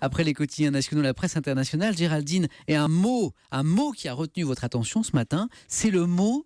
Après les quotidiens nationaux, la presse internationale, Géraldine, et un mot qui a retenu votre attention ce matin, c'est le mot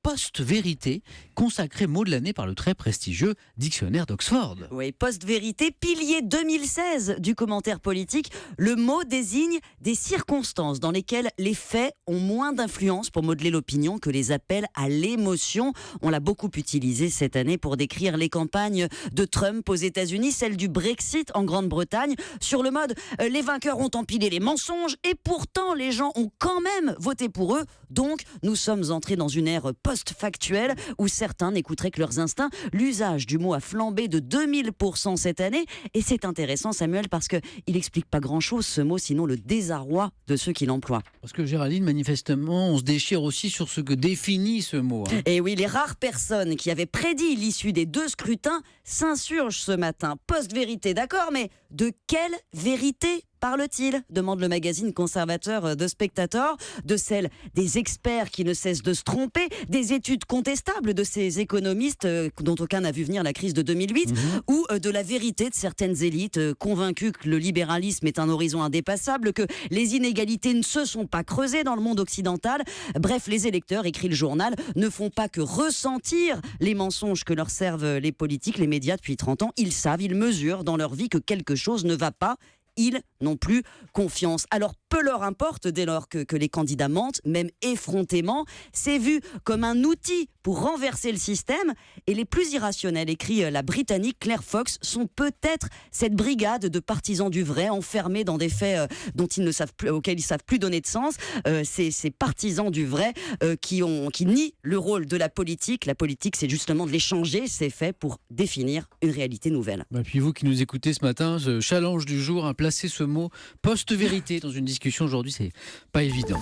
post-vérité, consacré mot de l'année par le très prestigieux dictionnaire d'Oxford. Oui, post-vérité, pilier 2016 du commentaire politique. Le mot désigne des circonstances dans lesquelles les faits ont moins d'influence pour modeler l'opinion que les appels à l'émotion. On l'a beaucoup utilisé cette année pour décrire les campagnes de Trump aux États-Unis, celle du Brexit en Grande-Bretagne, sur le mode les vainqueurs ont empilé les mensonges et pourtant les gens ont quand même voté pour eux. Donc nous sommes entrés dans une ère post-factuelle où certains n'écouteraient que leurs instincts. L'usage du mot a flambé de 2000% cette année et c'est intéressant, Samuel, parce qu'il n'explique pas grand-chose ce mot, sinon le désarroi de ceux qui l'emploient. Parce que Géraldine, manifestement, on se déchire aussi sur ce que définit ce mot. Et oui, les rares personnes qui avaient prédit l'issue des 2 scrutins s'insurgent ce matin. Post-vérité, d'accord, mais de quelle vérité parle-t-il ? Demande le magazine conservateur de Spectator, de celle des experts qui ne cessent de se tromper, des études contestables de ces économistes dont aucun n'a vu venir la crise de 2008, ou de la vérité de certaines élites convaincues que le libéralisme est un horizon indépassable, que les inégalités ne se sont pas creusées dans le monde occidental. Bref, les électeurs, écrit le journal, ne font pas que ressentir les mensonges que leur servent les politiques, les médias depuis 30 ans. Ils savent, ils mesurent dans leur vie que quelque chose ne va pas. Ils n'ont plus confiance. Alors peu leur importe dès lors que les candidats mentent, même effrontément. C'est vu comme un outil pour renverser le système. Et les plus irrationnels, écrit la Britannique Claire Fox, sont peut-être cette brigade de partisans du vrai, enfermés dans des faits auxquels ils ne savent plus donner de sens. Ces partisans du vrai qui nient le rôle de la politique. La politique, c'est justement de les changer, ces faits, pour définir une réalité nouvelle. Puis vous qui nous écoutez ce matin, ce challenge du jour, placer ce mot post-vérité dans une discussion aujourd'hui, c'est pas évident.